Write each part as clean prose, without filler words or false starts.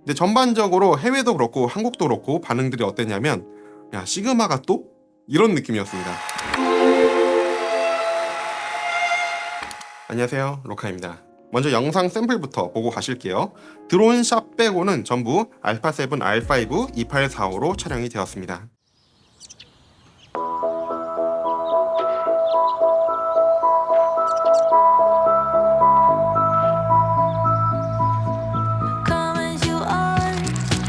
근데 전반적으로 해외도 그렇고 한국도 그렇고 반응들이 어땠냐면, 야, 시그마가 또? 이런 느낌이었습니다. 안녕하세요, 로카입니다. 먼저 영상 샘플부터 보고 가실게요. 드론샷 빼고는 전부 알파7, R5 2845로 촬영이 되었습니다. Come as you are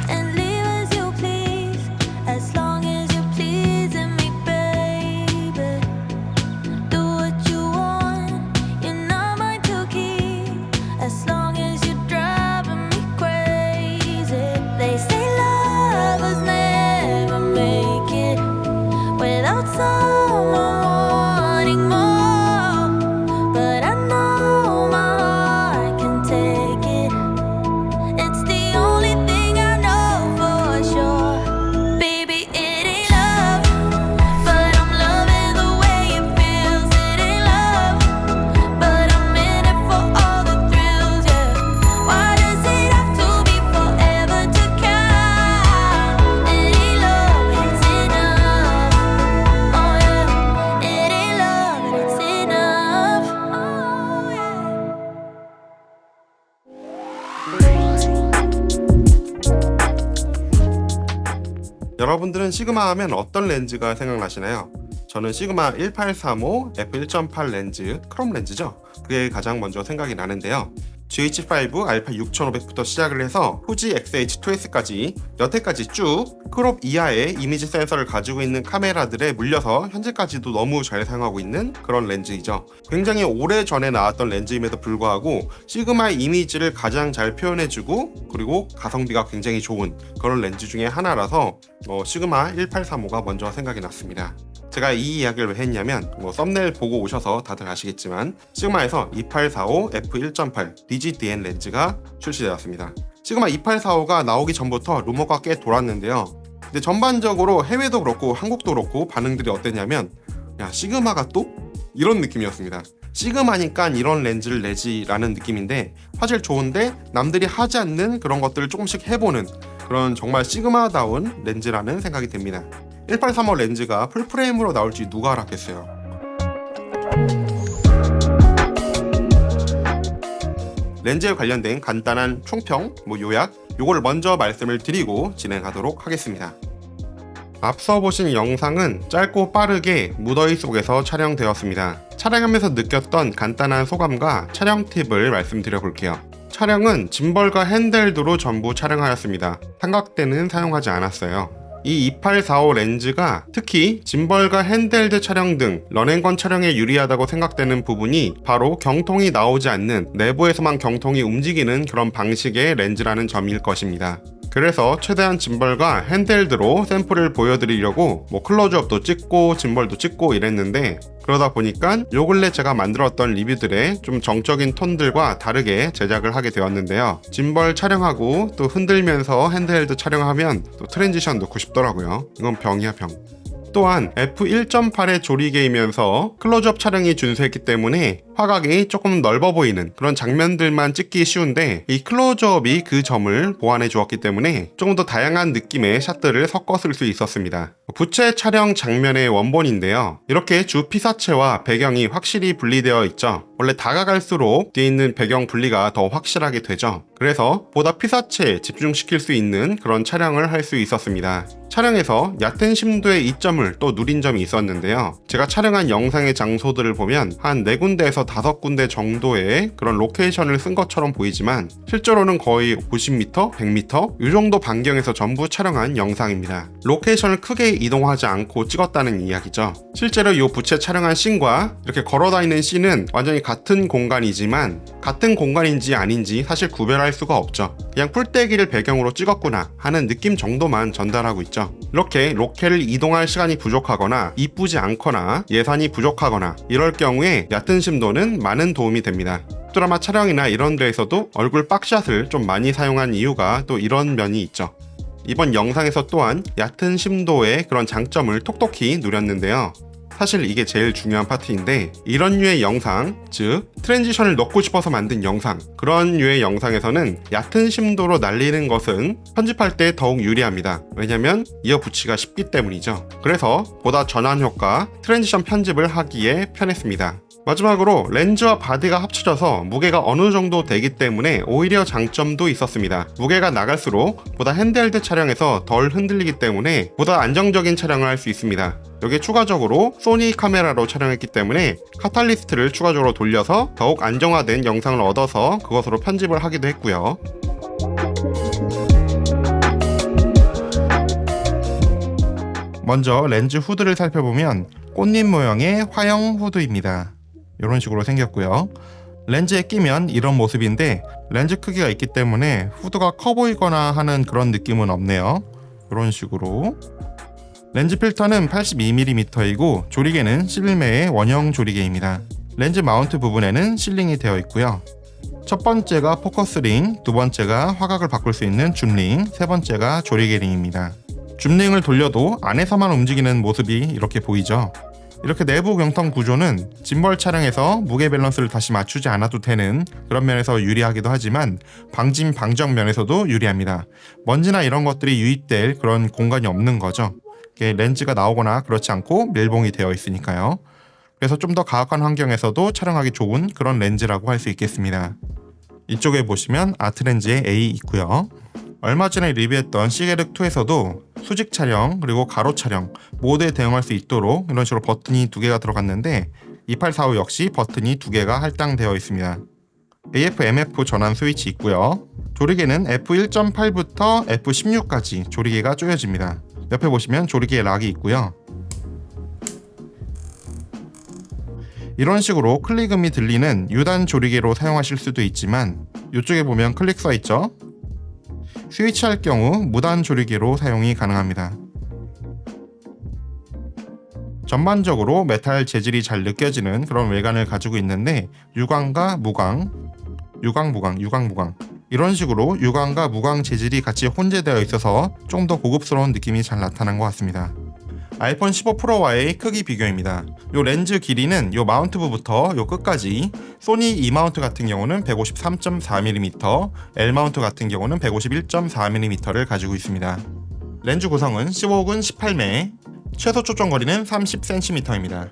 and leave as you please, as long as you're pleasing me, baby. Do what you want, you're not mine to keep, as long as you're driving me crazy. They say lovers never make it without someone wanting more, but I know my heart can take it. It's the only thing I know for sure. Baby, it ain't love, but I'm loving the way it feels. It ain't love, but I'm in it for all the thrills, yeah. Why does it have to be forever to count? It ain't love, it's enough. Oh yeah, it ain't love, but it's enough. Oh yeah. 여러분들은 시그마 하면 어떤 렌즈가 생각나시나요? 저는 시그마 1835 f1.8 렌즈, 크롬 렌즈죠. 그게 가장 먼저 생각이 나는데요. GH5 알파 6500부터 시작을 해서 후지 XH2S까지 여태까지 쭉 크롭 이하의 이미지 센서를 가지고 있는 카메라들에 물려서 현재까지도 너무 잘 사용하고 있는 그런 렌즈이죠. 굉장히 오래전에 나왔던 렌즈임에도 불구하고 시그마의 이미지를 가장 잘 표현해주고 그리고 가성비가 굉장히 좋은 그런 렌즈 중에 하나라서 시그마 1835가 먼저 생각이 났습니다. 제가 이 이야기를 왜 했냐면 썸네일 보고 오셔서 다들 아시겠지만 시그마에서 2845 f1.8 DGDN 렌즈가 출시되었습니다. 시그마 2845가 나오기 전부터 루머가 꽤 돌았는데요. 근데 전반적으로 해외도 그렇고 한국도 그렇고 반응들이 어땠냐면, 야, 시그마가 또? 이런 느낌이었습니다. 시그마니까 이런 렌즈를 내지라는 느낌인데, 화질 좋은데 남들이 하지 않는 그런 것들을 조금씩 해보는 그런 정말 시그마다운 렌즈라는 생각이 듭니다. 1835 렌즈가 풀프레임으로 나올지 누가 알았겠어요. 렌즈에 관련된 간단한 총평, 요약, 요걸 먼저 말씀을 드리고 진행하도록 하겠습니다. 앞서 보신 영상은 짧고 빠르게 무더위 속에서 촬영되었습니다. 촬영하면서 느꼈던 간단한 소감과 촬영 팁을 말씀드려 볼게요. 촬영은 짐벌과 핸드헬드로 전부 촬영하였습니다. 삼각대는 사용하지 않았어요. 이 2845 렌즈가 특히 짐벌과 핸드헬드 촬영 등 런앤건 촬영에 유리하다고 생각되는 부분이 바로 경통이 나오지 않는 내부에서만 경통이 움직이는 그런 방식의 렌즈라는 점일 것입니다. 그래서 최대한 짐벌과 핸드헬드로 샘플을 보여드리려고 클로즈업도 찍고 짐벌도 찍고 이랬는데, 그러다 보니까 요 근래 제가 만들었던 리뷰들의 좀 정적인 톤들과 다르게 제작을 하게 되었는데요. 짐벌 촬영하고 또 흔들면서 핸드헬드 촬영하면 또 트랜지션 넣고 싶더라고요. 이건 병이야, 병. 또한 f1.8의 조리개이면서 클로즈업 촬영이 준수했기 때문에 화각이 조금 넓어 보이는 그런 장면들만 찍기 쉬운데, 이 클로즈업이 그 점을 보완해 주었기 때문에 조금 더 다양한 느낌의 샷들을 섞어 쓸 수 있었습니다. 부채 촬영 장면의 원본인데요. 이렇게 주 피사체와 배경이 확실히 분리되어 있죠. 원래 다가갈수록 뒤에 있는 배경 분리가 더 확실하게 되죠. 그래서 보다 피사체에 집중시킬 수 있는 그런 촬영을 할 수 있었습니다. 촬영에서 얕은 심도의 이점을 또 누린 점이 있었는데요. 제가 촬영한 영상의 장소들을 보면 한 4군데에서 5군데 정도의 그런 로케이션을 쓴 것처럼 보이지만 실제로는 거의 50m, 100m 이 정도 반경에서 전부 촬영한 영상입니다. 로케이션을 크게 이동하지 않고 찍었다는 이야기죠. 실제로 이 부채 촬영한 씬과 이렇게 걸어다니는 씬은 완전히 같은 공간이지만 같은 공간인지 아닌지 사실 구별할 수가 없죠. 그냥 풀떼기를 배경으로 찍었구나 하는 느낌 정도만 전달하고 있죠. 이렇게 로케를 이동할 시간이 부족하거나 이쁘지 않거나 예산이 부족하거나 이럴 경우에 얕은 심도는 많은 도움이 됩니다. 드라마 촬영이나 이런 데에서도 얼굴 박샷을 좀 많이 사용한 이유가 또 이런 면이 있죠. 이번 영상에서 또한 얕은 심도의 그런 장점을 톡톡히 누렸는데요. 사실 이게 제일 중요한 파트인데, 이런 류의 영상, 즉 트랜지션을 넣고 싶어서 만든 영상, 그런 류의 영상에서는 얕은 심도로 날리는 것은 편집할 때 더욱 유리합니다. 왜냐면 이어붙이기가 쉽기 때문이죠. 그래서 보다 전환 효과, 트랜지션 편집을 하기에 편했습니다. 마지막으로 렌즈와 바디가 합쳐져서 무게가 어느 정도 되기 때문에 오히려 장점도 있었습니다. 무게가 나갈수록 보다 핸드헬드 촬영에서 덜 흔들리기 때문에 보다 안정적인 촬영을 할 수 있습니다. 여기에 추가적으로 소니 카메라로 촬영했기 때문에 카탈리스트를 추가적으로 돌려서 더욱 안정화된 영상을 얻어서 그것으로 편집을 하기도 했고요. 먼저 렌즈 후드를 살펴보면 꽃잎 모형의 화형 후드입니다. 이런 식으로 생겼고요. 렌즈에 끼면 이런 모습인데 렌즈 크기가 있기 때문에 후드가 커 보이거나 하는 그런 느낌은 없네요. 이런 식으로. 렌즈 필터는 82mm이고 조리개는 실매의 원형 조리개입니다. 렌즈 마운트 부분에는 실링이 되어 있고요. 첫 번째가 포커스링, 두 번째가 화각을 바꿀 수 있는 줌링, 세 번째가 조리개링입니다. 줌링을 돌려도 안에서만 움직이는 모습이 이렇게 보이죠. 이렇게 내부 경통 구조는 짐벌 촬영에서 무게 밸런스를 다시 맞추지 않아도 되는 그런 면에서 유리하기도 하지만 방짐 방정 면에서도 유리합니다. 먼지나 이런 것들이 유입될 그런 공간이 없는 거죠. 렌즈가 나오거나 그렇지 않고 밀봉이 되어 있으니까요. 그래서 좀 더 가혹한 환경에서도 촬영하기 좋은 그런 렌즈라고 할 수 있겠습니다. 이쪽에 보시면 아트렌즈의 A 있고요. 얼마 전에 리뷰했던 시게륵2에서도 수직 촬영 그리고 가로 촬영 모두에 대응할 수 있도록 이런 식으로 버튼이 2개가 들어갔는데 2845 역시 버튼이 2개가 할당되어 있습니다. AF, MF 전환 스위치 있고요. 조리개는 F1.8부터 F16까지 조리개가 조여집니다. 옆에 보시면 조리개에 락이 있고요. 이런 식으로 클릭음이 들리는 유단 조리개로 사용하실 수도 있지만 이쪽에 보면 클릭 써있죠? 스위치할 경우 무단 조리개로 사용이 가능합니다. 전반적으로 메탈 재질이 잘 느껴지는 그런 외관을 가지고 있는데 유광과 무광, 유광, 무광 이런 식으로 유광과 무광 재질이 같이 혼재되어 있어서 좀 더 고급스러운 느낌이 잘 나타난 것 같습니다. 아이폰 15 프로와의 크기 비교입니다. 요 렌즈 길이는 요 마운트부부터 요 끝까지 소니 E 마운트 같은 경우는 153.4mm, L 마운트 같은 경우는 151.4mm를 가지고 있습니다. 렌즈 구성은 15군 18매, 최소 초점 거리는 30cm입니다.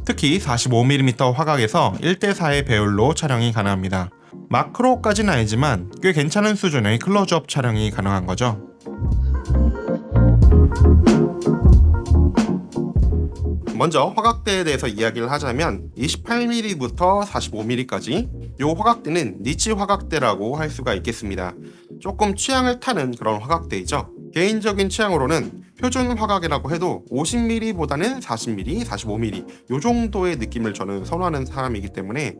특히 45mm 화각에서 1:4의 배율로 촬영이 가능합니다. 마크로까지는 아니지만 꽤 괜찮은 수준의 클로즈업 촬영이 가능한 거죠. 먼저 화각대에 대해서 이야기를 하자면 28mm부터 45mm까지 이 화각대는 니치 화각대라고 할 수가 있겠습니다. 조금 취향을 타는 그런 화각대이죠. 개인적인 취향으로는 표준 화각이라고 해도 50mm보다는 40mm, 45mm 이 정도의 느낌을 저는 선호하는 사람이기 때문에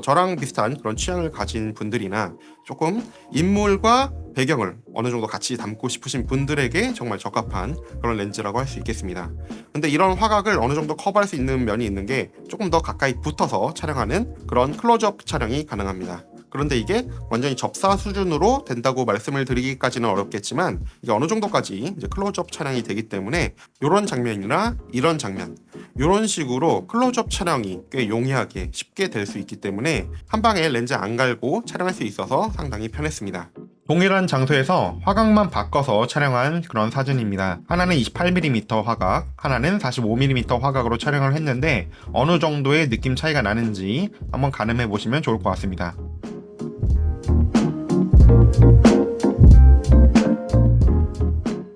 저랑 비슷한 그런 취향을 가진 분들이나 조금 인물과 배경을 어느 정도 같이 담고 싶으신 분들에게 정말 적합한 그런 렌즈라고 할 수 있겠습니다. 근데 이런 화각을 어느 정도 커버할 수 있는 면이 있는 게 조금 더 가까이 붙어서 촬영하는 그런 클로즈업 촬영이 가능합니다. 그런데 이게 완전히 접사 수준으로 된다고 말씀을 드리기까지는 어렵겠지만 이게 어느 정도까지 이제 클로즈업 촬영이 되기 때문에 이런 장면이나 이런 장면 이런 식으로 클로즈업 촬영이 꽤 용이하게 쉽게 될 수 있기 때문에 한 방에 렌즈 안 갈고 촬영할 수 있어서 상당히 편했습니다. 동일한 장소에서 화각만 바꿔서 촬영한 그런 사진입니다. 하나는 28mm 화각, 하나는 45mm 화각으로 촬영을 했는데 어느 정도의 느낌 차이가 나는지 한번 가늠해 보시면 좋을 것 같습니다.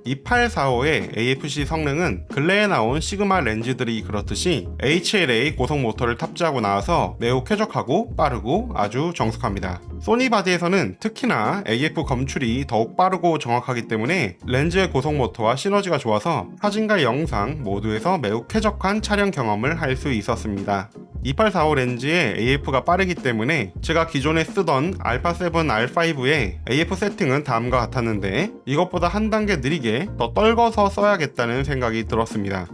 (2845의) AFC 성능은 근래에 나온 시그마 렌즈들이 그렇듯이 HLA 고속 모터를 탑재하고 나와서 매우 쾌적하고 빠르고 아주 정숙합니다. 소니 바디에서는 특히나 AF 검출이 더욱 빠르고 정확하기 때문에 렌즈의 고속 모터와 시너지가 좋아서 사진과 영상 모두에서 매우 쾌적한 촬영 경험을 할 수 있었습니다. 2845 렌즈의 AF가 빠르기 때문에 제가 기존에 쓰던 알파7 R5의 AF 세팅은 다음과 같았는데 이것보다 한 단계 느리게 더 떨궈서 써야겠다는 생각이 들었습니다.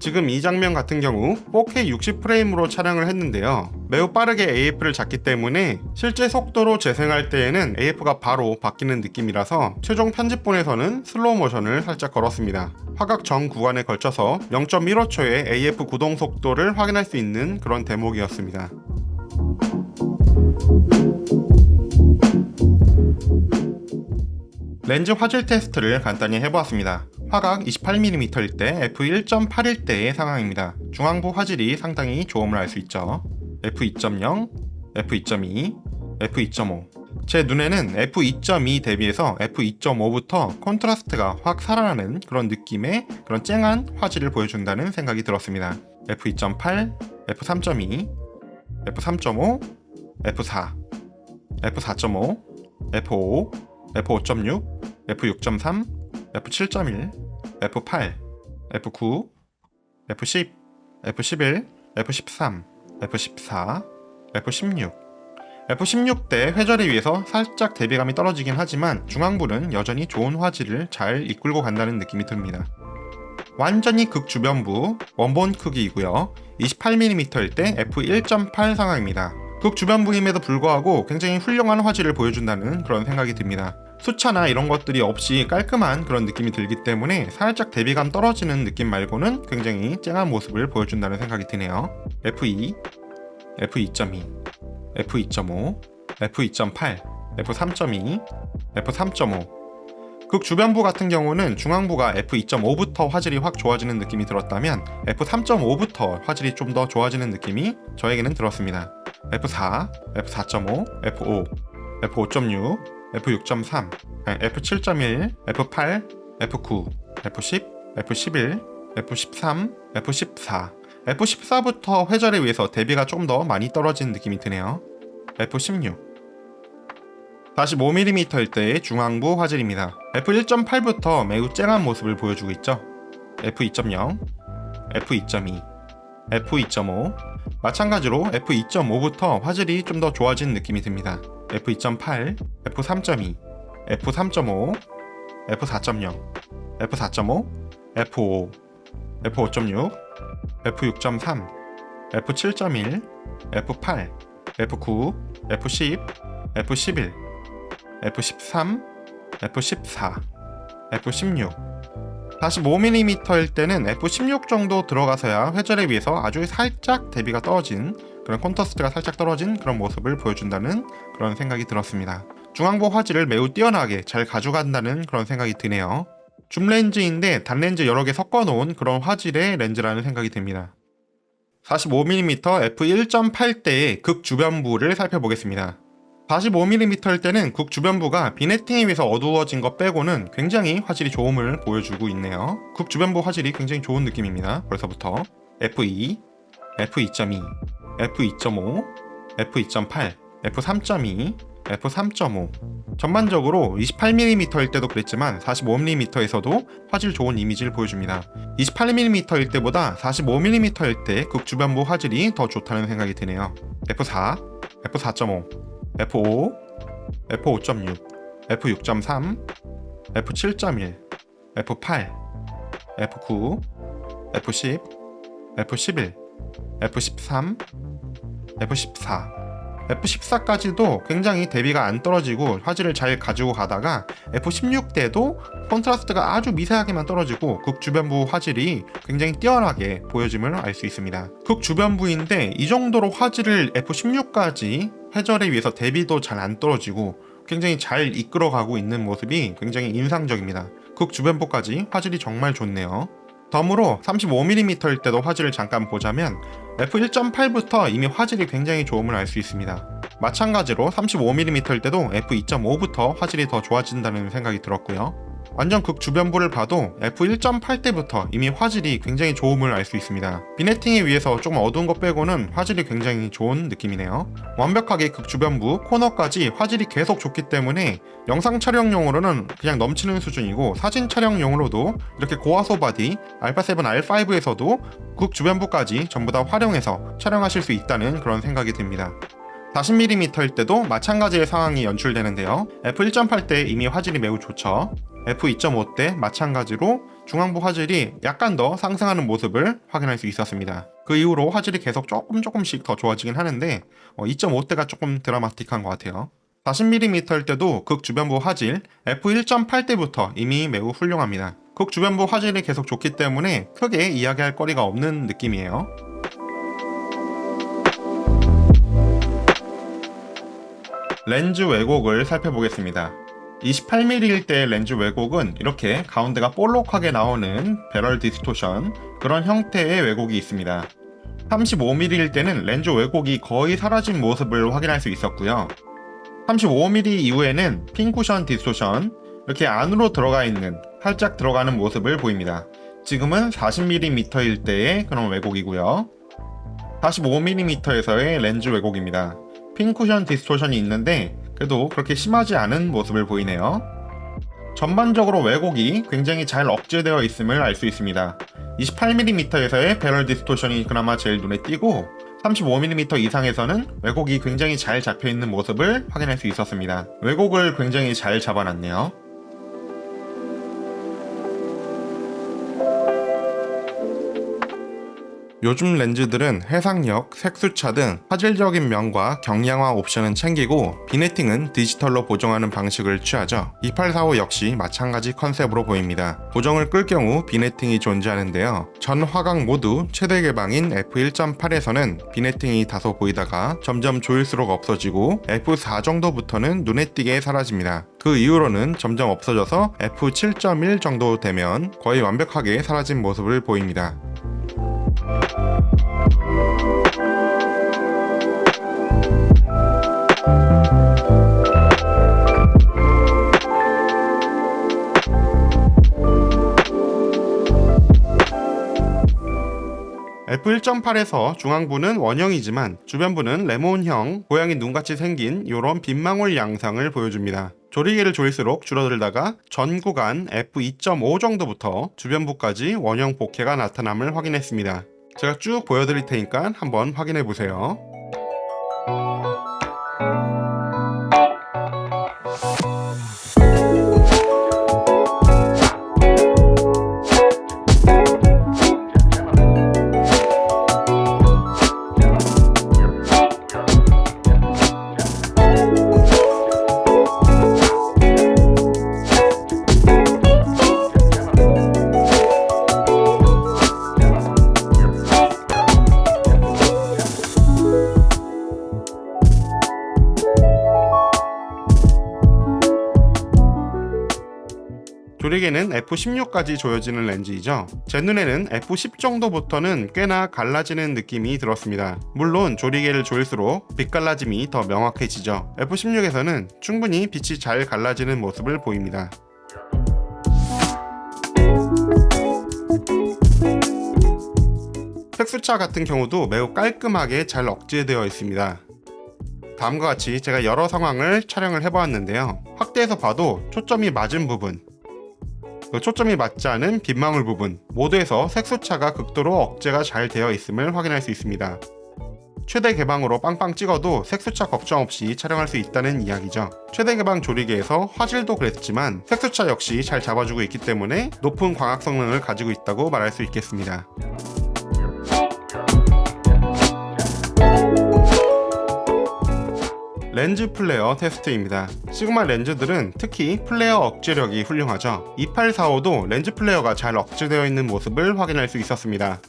지금 이 장면 같은 경우 4K 60프레임으로 촬영을 했는데요. 매우 빠르게 AF를 잡기 때문에 실제 속도로 재생할 때에는 AF가 바로 바뀌는 느낌이라서 최종 편집본에서는 슬로우 모션을 살짝 걸었습니다. 화각 전 구간에 걸쳐서 0.15초의 AF 구동 속도를 확인할 수 있는 그런 대목이었습니다. 렌즈 화질 테스트를 간단히 해보았습니다. 화각 28mm일 때 f1.8일 때의 상황입니다. 중앙부 화질이 상당히 좋음을 알 수 있죠. f2.0, f2.2, f2.5. 제 눈에는 f2.2 대비해서 f2.5부터 콘트라스트가 확 살아나는 그런 느낌의 그런 쨍한 화질을 보여준다는 생각이 들었습니다. f2.8, f3.2, f3.5, f4, f4.5, f5, f5.6, f6.3, f7.1, f8, f9, f10, f11, f13, f14, f16. f16 때 회절에 의해서 살짝 대비감이 떨어지긴 하지만 중앙부는 여전히 좋은 화질을 잘 이끌고 간다는 느낌이 듭니다. 완전히 극주변부 원본 크기이고요. 28mm일 때 f1.8 상황입니다. 극주변부임에도 불구하고 굉장히 훌륭한 화질을 보여준다는 그런 생각이 듭니다. 수차나 이런 것들이 없이 깔끔한 그런 느낌이 들기 때문에 살짝 대비감 떨어지는 느낌 말고는 굉장히 쨍한 모습을 보여준다는 생각이 드네요. F2, F2.2, F2.5, F2.8, F3.2, F3.5. 극주변부 같은 경우는 중앙부가 F2.5부터 화질이 확 좋아지는 느낌이 들었다면 F3.5부터 화질이 좀 더 좋아지는 느낌이 저에게는 들었습니다. F4, F4.5, F5, F5.6, F6.3, F7.1, F8, F9, F10, F11, F13, F14. F14부터 회절에 의해서 대비가 좀 더 많이 떨어진 느낌이 드네요. F16. 45mm일 때의 중앙부 화질입니다. F1.8부터 매우 쨍한 모습을 보여주고 있죠. F2.0, F2.2, F2.5. 마찬가지로 F2.5부터 화질이 좀 더 좋아진 느낌이 듭니다. F2.8, F3.2, F3.5, F4.0, F4.5, F5, F5.6, F6.3, F7.1, F8, F9, F10, F11, F13, F14, F16. 45mm일 때는 F16 정도 들어가서야 회절에 비해서 아주 살짝 대비가 떨어진 그런 콘트라스트가 살짝 떨어진 그런 모습을 보여준다는 그런 생각이 들었습니다. 중앙부 화질을 매우 뛰어나게 잘 가져간다는 그런 생각이 드네요. 줌 렌즈인데 단렌즈 여러 개 섞어놓은 그런 화질의 렌즈라는 생각이 듭니다. 45mm f1.8 때의 극주변부를 살펴보겠습니다. 45mm일 때는 극주변부가 비네팅에 의해서 어두워진 것 빼고는 굉장히 화질이 좋음을 보여주고 있네요. 극주변부 화질이 굉장히 좋은 느낌입니다. 벌써부터 F2, F2.2, F2.5, F2.8, F3.2, F3.5. 전반적으로 28mm일 때도 그랬지만 45mm에서도 화질 좋은 이미지를 보여줍니다. 28mm일 때보다 45mm일 때 극주변부 화질이 더 좋다는 생각이 드네요. F4, F4.5, F5, F5.6, F6.3, F7.1, F8, F9, F10, F11, F13, F14. F14까지도 굉장히 대비가 안 떨어지고 화질을 잘 가지고 가다가 F16 때도 콘트라스트가 아주 미세하게만 떨어지고 극주변부 화질이 굉장히 뛰어나게 보여짐을 알 수 있습니다. 극주변부인데 이 정도로 화질을 F16까지 회절에 의해서 대비도 잘 안 떨어지고 굉장히 잘 이끌어가고 있는 모습이 굉장히 인상적입니다. 극주변부까지 화질이 정말 좋네요. 덤으로 35mm일 때도 화질을 잠깐 보자면 f1.8부터 이미 화질이 굉장히 좋음을 알 수 있습니다. 마찬가지로 35mm일 때도 f2.5부터 화질이 더 좋아진다는 생각이 들었고요. 완전 극주변부를 봐도 f1.8 때부터 이미 화질이 굉장히 좋음을 알 수 있습니다. 비네팅에 의해서 조금 어두운 것 빼고는 화질이 굉장히 좋은 느낌이네요. 완벽하게 극주변부 코너까지 화질이 계속 좋기 때문에 영상 촬영용으로는 그냥 넘치는 수준이고 사진 촬영용으로도 이렇게 고화소 바디 α7 R5에서도 극주변부까지 전부 다 활용해서 촬영하실 수 있다는 그런 생각이 듭니다. 40mm일 때도 마찬가지의 상황이 연출되는데요. f1.8 때 이미 화질이 매우 좋죠. f2.5 때 마찬가지로 중앙부 화질이 약간 더 상승하는 모습을 확인할 수 있었습니다. 그 이후로 화질이 계속 조금씩 더 좋아지긴 하는데 2.5대가 조금 드라마틱한 것 같아요. 40mm일 때도 극주변부 화질 f1.8대부터 이미 매우 훌륭합니다. 극주변부 화질이 계속 좋기 때문에 크게 이야기할 거리가 없는 느낌이에요. 렌즈 왜곡을 살펴보겠습니다. 28mm일 때 렌즈 왜곡은 이렇게 가운데가 볼록하게 나오는 배럴 디스토션, 그런 형태의 왜곡이 있습니다. 35mm일 때는 렌즈 왜곡이 거의 사라진 모습을 확인할 수 있었고요. 35mm 이후에는 핀 쿠션 디스토션, 이렇게 안으로 들어가 있는, 살짝 들어가는 모습을 보입니다. 지금은 40mm일 때의 그런 왜곡이고요. 45mm에서의 렌즈 왜곡입니다. 핀 쿠션 디스토션이 있는데 그래도 그렇게 심하지 않은 모습을 보이네요. 전반적으로 왜곡이 굉장히 잘 억제되어 있음을 알 수 있습니다. 28mm에서의 배럴 디스토션이 그나마 제일 눈에 띄고 35mm 이상에서는 왜곡이 굉장히 잘 잡혀있는 모습을 확인할 수 있었습니다. 왜곡을 굉장히 잘 잡아놨네요. 요즘 렌즈들은 해상력, 색수차 등 화질적인 면과 경량화 옵션은 챙기고 비네팅은 디지털로 보정하는 방식을 취하죠. 2845 역시 마찬가지 컨셉으로 보입니다. 보정을 끌 경우 비네팅이 존재하는데요. 전 화각 모두 최대 개방인 f1.8에서는 비네팅이 다소 보이다가 점점 조일수록 없어지고 f4 정도부터는 눈에 띄게 사라집니다. 그 이후로는 점점 없어져서 f7.1 정도 되면 거의 완벽하게 사라진 모습을 보입니다. f1.8에서 중앙부는 원형이지만 주변부는 레몬형, 고양이 눈같이 생긴 이런 빗망울 양상을 보여줍니다. 조리개를 조일수록 줄어들다가 전 구간 f2.5 정도부터 주변부까지 원형 복회가 나타남을 확인했습니다. 제가 쭉 보여드릴 테니까 한번 확인해 보세요. 조리개는 f16까지 조여지는 렌즈이죠. 제 눈에는 f10 정도부터는 꽤나 갈라지는 느낌이 들었습니다. 물론 조리개를 조일수록 빛 갈라짐이 더 명확해지죠. f16에서는 충분히 빛이 잘 갈라지는 모습을 보입니다. 색수차 같은 경우도 매우 깔끔하게 잘 억제되어 있습니다. 다음과 같이 제가 여러 상황을 촬영을 해보았는데요. 확대해서 봐도 초점이 맞은 부분, 초점이 맞지 않은 빗망울 부분 모두에서 색수차가 극도로 억제가 잘 되어 있음을 확인할 수 있습니다. 최대 개방으로 빵빵 찍어도 색수차 걱정 없이 촬영할 수 있다는 이야기죠. 최대 개방 조리개에서 화질도 그랬지만 색수차 역시 잘 잡아주고 있기 때문에 높은 광학 성능을 가지고 있다고 말할 수 있겠습니다. 렌즈 플레어 테스트입니다. 시그마 렌즈들은 특히 플레어 억제력이 훌륭하죠. 2845도 렌즈 플레어가 잘 억제되어 있는 모습을 확인할 수 있었습니다.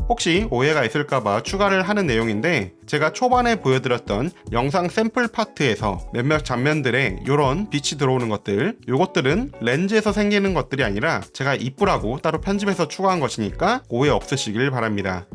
혹시 오해가 있을까봐 추가를 하는 내용인데, 제가 초반에 보여드렸던 영상 샘플 파트에서 몇몇 장면들에 이런 빛이 들어오는 것들, 요것들은 렌즈에서 생기는 것들이 아니라 제가 이쁘라고 따로 편집해서 추가한 것이니까 오해 없으시길 바랍니다.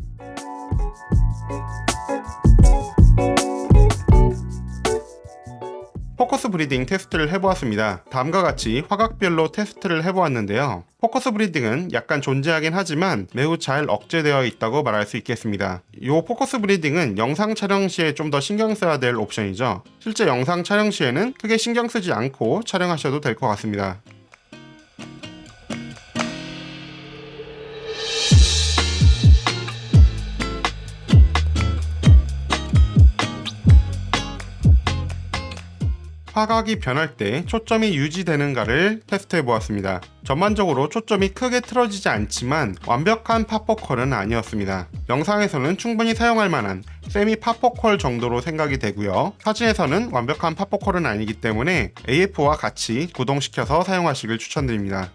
포커스 브리딩 테스트를 해보았습니다. 다음과 같이 화각별로 테스트를 해보았는데요. 포커스 브리딩은 약간 존재하긴 하지만 매우 잘 억제되어 있다고 말할 수 있겠습니다. 이 포커스 브리딩은 영상 촬영 시에 좀 더 신경 써야 될 옵션이죠. 실제 영상 촬영 시에는 크게 신경 쓰지 않고 촬영하셔도 될 것 같습니다. 화각이 변할 때 초점이 유지되는가를 테스트해 보았습니다. 전반적으로 초점이 크게 틀어지지 않지만 완벽한 팝포컬은 아니었습니다. 영상에서는 충분히 사용할 만한 세미 팝포컬 정도로 생각이 되고요. 사진에서는 완벽한 팝포컬은 아니기 때문에 AF와 같이 구동시켜서 사용하시길 추천드립니다.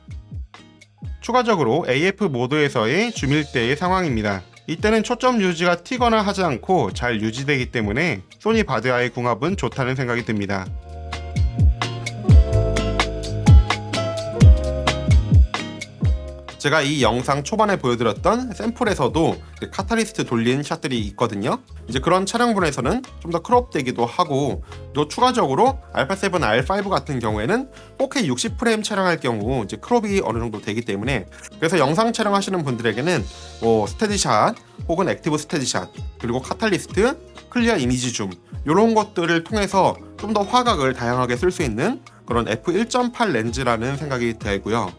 추가적으로 AF 모드에서의 줌일대의 상황입니다. 이때는 초점 유지가 튀거나 하지 않고 잘 유지되기 때문에 소니 바드와의 궁합은 좋다는 생각이 듭니다. 제가 이 영상 초반에 보여드렸던 샘플에서도 카탈리스트 돌린 샷들이 있거든요. 이제 그런 촬영분에서는 좀 더 크롭되기도 하고, 또 추가적으로 알파7 R5 같은 경우에는 4K 60프레임 촬영할 경우 이제 크롭이 어느 정도 되기 때문에, 그래서 영상 촬영하시는 분들에게는 스테디샷 혹은 액티브 스테디샷, 그리고 카탈리스트, 클리어 이미지 줌 이런 것들을 통해서 좀 더 화각을 다양하게 쓸 수 있는 그런 f1.8 렌즈라는 생각이 들고요.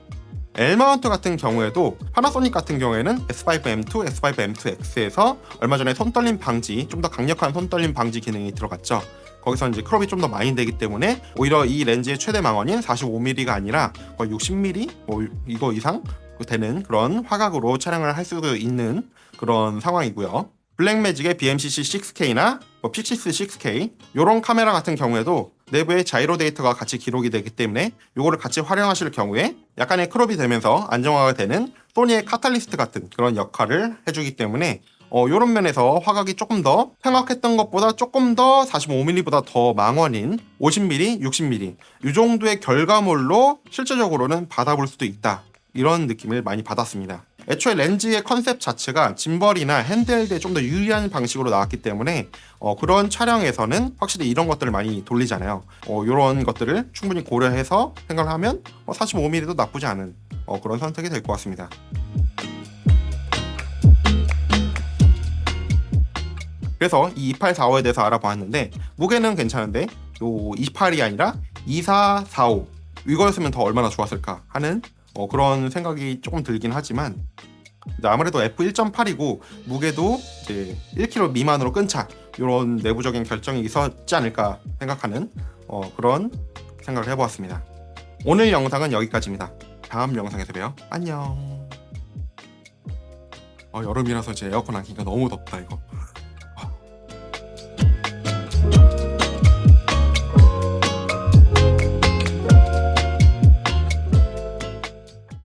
L마운트 같은 경우에도 파나소닉 같은 경우에는 S5M2, S5M2X에서 얼마 전에 손떨림 방지, 좀 더 강력한 손떨림 방지 기능이 들어갔죠. 거기서 이제 크롭이 좀 더 많이 되기 때문에 오히려 이 렌즈의 최대 망원인 45mm가 아니라 거의 60mm 이거 이상 되는 그런 화각으로 촬영을 할 수도 있는 그런 상황이고요. 블랙매직의 BMCC 6K나 픽시스 6K 이런 카메라 같은 경우에도 내부에 자이로 데이터가 같이 기록이 되기 때문에 이거를 같이 활용하실 경우에 약간의 크롭이 되면서 안정화가 되는 소니의 카탈리스트 같은 그런 역할을 해주기 때문에 이런 면에서 화각이 조금 더 생각했던 것보다 조금 더 45mm보다 더 망원인 50mm, 60mm 이 정도의 결과물로 실제적으로는 받아볼 수도 있다, 이런 느낌을 많이 받았습니다. 애초에 렌즈의 컨셉 자체가 짐벌이나 핸드헬드에 좀 더 유리한 방식으로 나왔기 때문에 그런 촬영에서는 확실히 이런 것들을 많이 돌리잖아요. 이런 것들을 충분히 고려해서 생각을 하면 45mm도 나쁘지 않은 그런 선택이 될 것 같습니다. 그래서 이 2845에 대해서 알아봤는데 무게는 괜찮은데 요 28이 아니라 2445 이거였으면 더 얼마나 좋았을까 하는 그런 생각이 조금 들긴 하지만, 아무래도 f1.8이고 무게도 이제 1kg 미만으로 끊자, 이런 내부적인 결정이 있었지 않을까 생각하는 그런 생각을 해보았습니다. 오늘 영상은 여기까지입니다. 다음 영상에서 봬요. 안녕. 여름이라서 이제 에어컨 안 키니까 너무 덥다 이거.